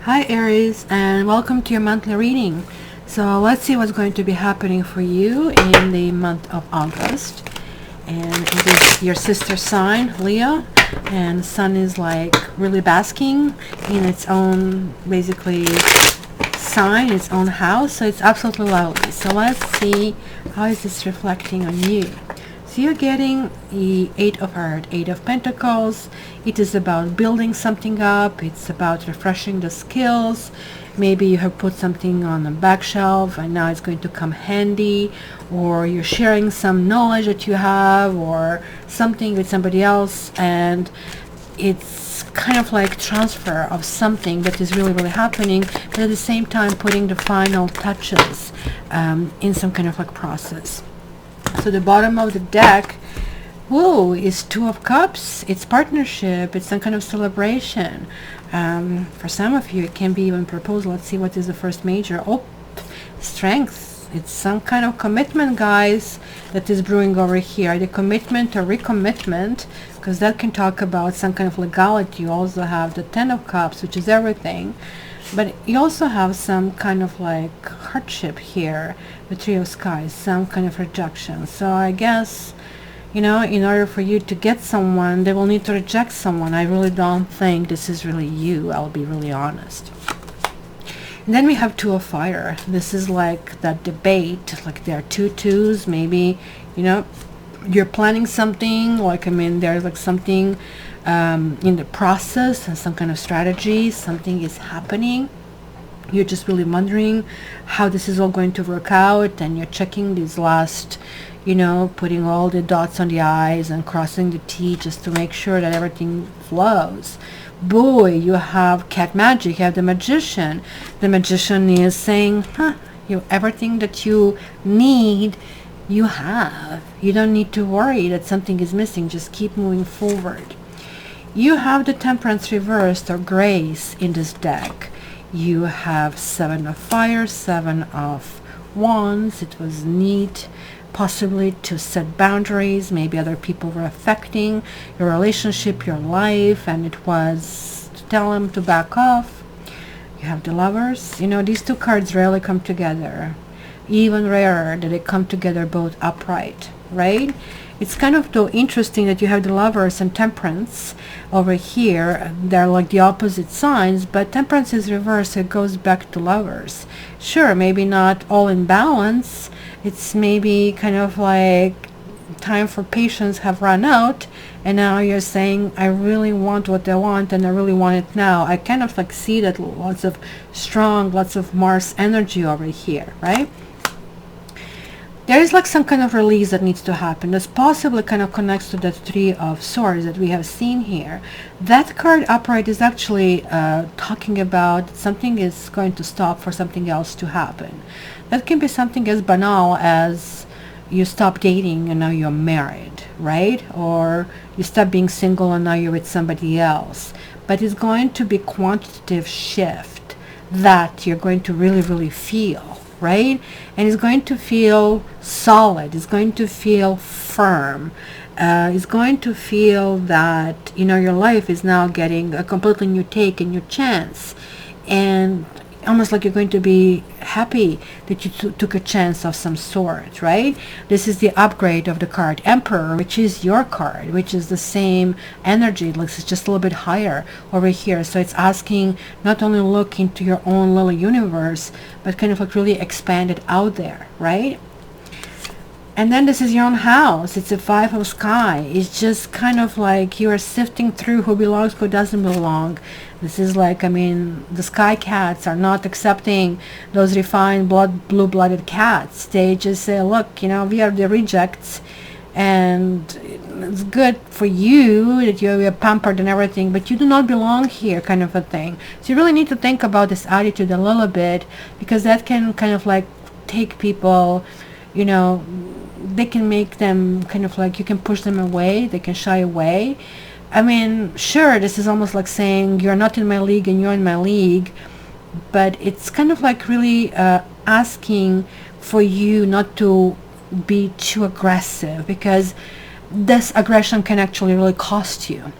Hi Aries, and welcome to your monthly reading. So let's see what's going to be happening for you in the month of August. And it is your sister sign, Leo, and sun is like really basking in its own basically sign, its own house. So it's absolutely lovely. So let's see how is this reflecting on you. So you're getting the Eight of Hearts, Eight of Pentacles. It is about building something up. It's about refreshing the skills. Maybe you have put something on the back shelf and now it's going to come handy, or you're sharing some knowledge that you have or something with somebody else, and it's kind of like transfer of something that is really happening, but at the same time putting the final touches in some kind of like process. So the bottom of the deck, whoa, is Two of Cups. It's partnership. It's some kind of celebration. For some of you, it can be even proposal. Let's see what is the first major. Oh, Strength. It's some kind of commitment, guys, that is brewing over here. The commitment or recommitment, because that can talk about some kind of legality. You also have the Ten of Cups, which is everything. But you also have some kind of like hardship here, the Three of Skies, some kind of rejection. So I guess, you know, in order for you to get someone, they will need to reject someone. I really don't think this is really you. I'll be really honest. And then we have Two of Fire. This is like that debate, like there are two twos, maybe, you know, you're planning something, like, I mean, there's like something in the process and some kind of strategy, something is happening. You're just really wondering how this is all going to work out, and you're checking these last, you know, putting all the dots on the I's and crossing the T just to make sure that everything flows. Boy, you have cat magic, you have the Magician. The Magician is saying, everything that you need, you have. You don't need to worry that something is missing. Just keep moving forward. You have the Temperance reversed, or Grace, in this deck. You have Seven of Fire, Seven of Wands. It was neat possibly to set boundaries. Maybe other people were affecting your relationship, your life, and it was to tell them to back off. You have the Lovers. You know, these two cards rarely come together. Even rarer that they come together both upright, right? It's kind of though interesting that you have the Lovers and Temperance over here. They're like the opposite signs, but Temperance is reversed, so it goes back to Lovers. Sure, maybe not all in balance. It's maybe kind of like time for patience have run out, and now you're saying, I really want what I want, and I really want it now. I kind of like see that lots of strong, lots of Mars energy over here, right? There is like some kind of release that needs to happen. This possibly kind of connects to that Three of Swords that we have seen here. That card upright is actually talking about something is going to stop for something else to happen. That can be something as banal as you stop dating and now you're married, right? Or you stop being single and now you're with somebody else. But it's going to be quantitative shift that you're going to really feel, right? And it's going to feel solid. It's going to feel firm. It's going to feel that, you know, your life is now getting a completely new take and new chance. And almost like you're going to be happy that you took a chance of some sort, right? This is the upgrade of the card Emperor, which is your card, which is the same energy. It looks just a little bit higher over here. So it's asking not only look into your own little universe, but kind of like really expand it out there, right? And then this is your own house. It's a Five of Sky. It's just kind of like you are sifting through who belongs, who doesn't belong. This is like, I mean, the sky cats are not accepting those refined blue-blooded cats. They just say, look, you know, we are the rejects, and it's good for you that you're pampered and everything, but you do not belong here, kind of a thing. So you really need to think about this attitude a little bit, because that can kind of like take people, you know, they can make them kind of like, you can push them away, they can shy away. I mean, sure, this is almost like saying you're not in my league and you're in my league, but it's kind of like really asking for you not to be too aggressive, because this aggression can actually really cost you.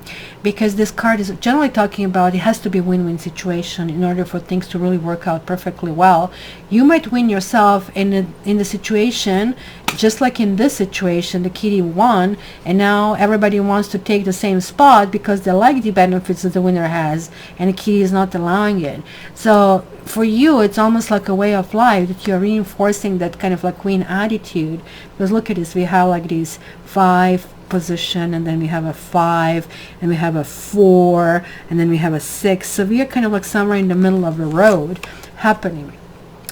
because this card is generally talking about it has to be a win-win situation in order for things to really work out perfectly well. You might win yourself in the situation, just like in this situation, the kitty won, and now everybody wants to take the same spot because they like the benefits that the winner has, and the kitty is not allowing it. So for you, it's almost like a way of life that you're reinforcing that kind of like queen attitude. Because look at this, we have like these 5 position, and then we have a 5, and we have a 4, and then we have a 6. So we are kind of like somewhere in the middle of the road happening.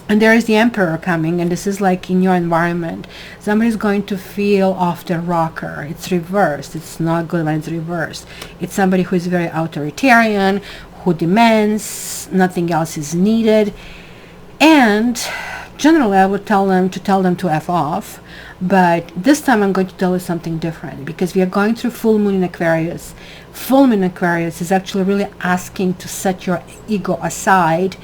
And there is the Emperor coming, and this is like in your environment. Somebody's going to feel off the rocker. It's reversed. It's not good when it's reversed. It's somebody who is very authoritarian, who demands, nothing else is needed. And generally I would tell them to F off. But this time I'm going to tell you something different, because we are going through full moon in Aquarius. Full moon in Aquarius is actually really asking to set your ego aside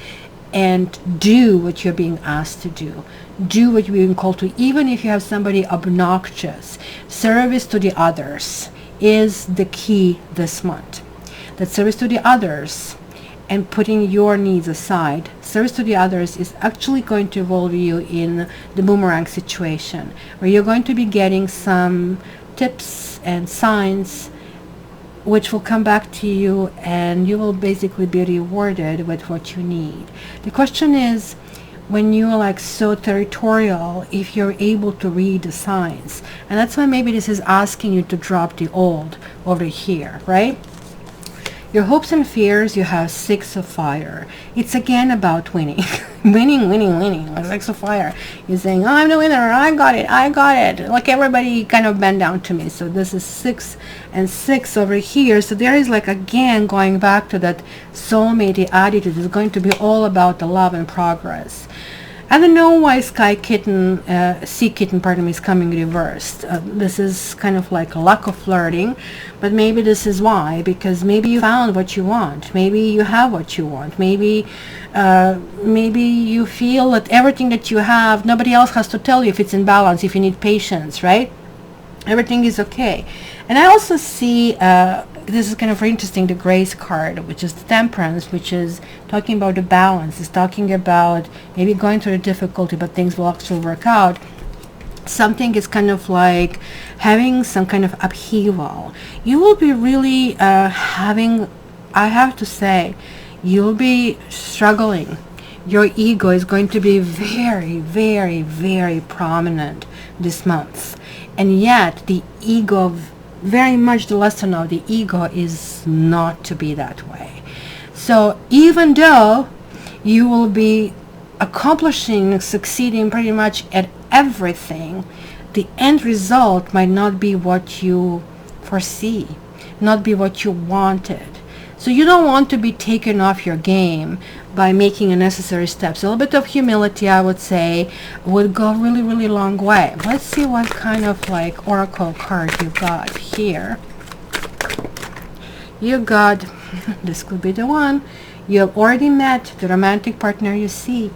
and do what you're being asked to do. Do what you're being called to, even if you have somebody obnoxious. Service to the others is the key this month. That service to the others and putting your needs aside. Service to the others is actually going to involve you in the boomerang situation, where you're going to be getting some tips and signs which will come back to you, and you will basically be rewarded with what you need. The question is, when you're like so territorial, if you're able to read the signs. And that's why maybe this is asking you to drop the old over here, right? Your hopes and fears, you have 6 of fire. It's again about winning. winning. Like 6 of fire. You're saying, oh, I'm the winner. I got it. Like everybody kind of bend down to me. So this is 6 and 6 over here. So there is like, again, going back to that soulmate attitude. It's going to be all about the love and progress. I don't know why Sea Kitten, is coming reversed. This is kind of like a lack of flirting, but maybe this is why, because maybe you found what you want. Maybe you have what you want. Maybe you feel that everything that you have, nobody else has to tell you if it's in balance, if you need patience, right? Everything is okay. And I also see, this is kind of interesting, the Grace card, which is the Temperance, which is talking about the balance. It's talking about maybe going through a difficulty, but things will actually work out. Something is kind of like having some kind of upheaval. You will be really having, I have to say, you'll be struggling. Your ego is going to be very, very, very prominent this month. And yet the ego, very much the lesson of the ego is not to be that way. So even though you will be accomplishing, succeeding pretty much at everything, the end result might not be what you foresee, not be what you wanted. So you don't want to be taken off your game by making unnecessary steps. A little bit of humility, I would say, would go really, really long way. Let's see what kind of like oracle card you got here. You got, this could be the one. You have already met the romantic partner you seek.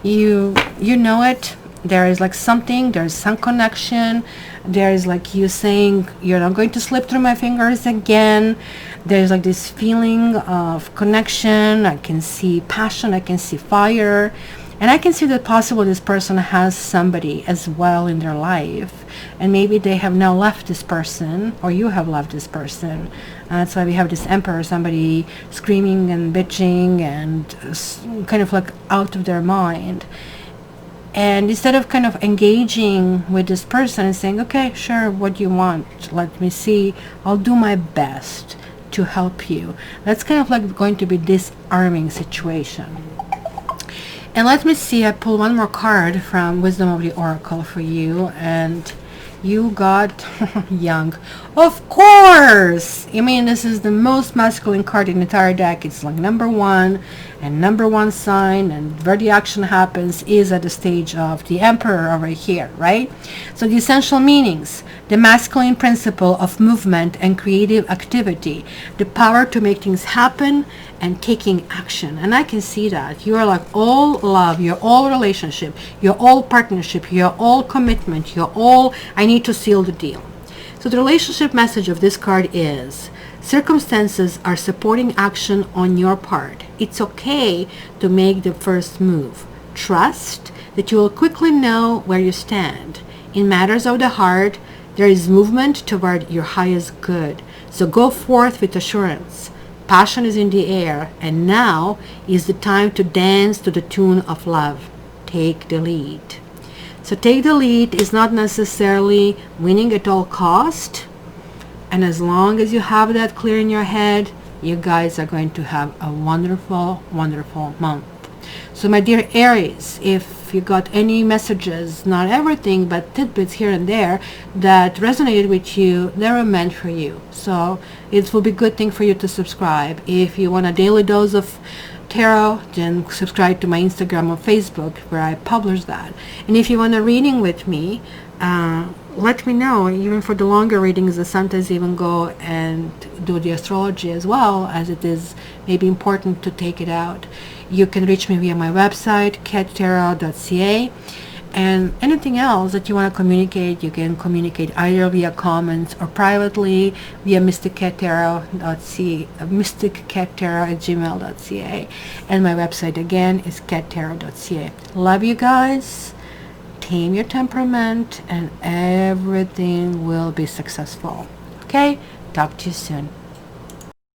You know it. There is like something, there's some connection. There is like you saying, you're not going to slip through my fingers again. There's like this feeling of connection. I can see passion, I can see fire, and I can see that possibly this person has somebody as well in their life, and maybe they have now left this person, or you have left this person. That's why we have this Emperor, somebody screaming and bitching and kind of like out of their mind. And instead of kind of engaging with this person and saying, okay, sure, what do you want? Let me see. I'll do my best to help you. That's kind of like going to be disarming situation. And let me see, I pull one more card from Wisdom of the Oracle for you, and you got young. Of course! I mean, this is the most masculine card in the entire deck. It's like #1 and #1 sign, and where the action happens is at the stage of the Emperor over here, right? So the essential meanings: the masculine principle of movement and creative activity, the power to make things happen and taking action. And I can see that you are like all love, you're all relationship, you're all partnership, you're all commitment, you're all I need to seal the deal. So the relationship message of this card is Circumstances are supporting action on your part. It's okay to make the first move. Trust that you will quickly know where you stand. In matters of the heart, there is movement toward your highest good. So go forth with assurance. Passion is in the air, and now is the time to dance to the tune of love. Take the lead. So take the lead is not necessarily winning at all cost. And as long as you have that clear in your head, you guys are going to have a wonderful, wonderful month. So my dear Aries, if you got any messages, not everything, but tidbits here and there that resonated with you, they were meant for you. So it will be a good thing for you to subscribe. If you want a daily dose of tarot, then subscribe to my Instagram or Facebook where I publish that. And if you want a reading with me, let me know. Even for the longer readings, I sometimes even go and do the astrology as well, as it is maybe important to take it out. You can reach me via my website, cattarot.ca. And anything else that you want to communicate, you can communicate either via comments or privately via mysticcattarot@gmail.ca. And my website again is cattarot.ca. Love you guys. Tame your temperament and everything will be successful. Okay? Talk to you soon.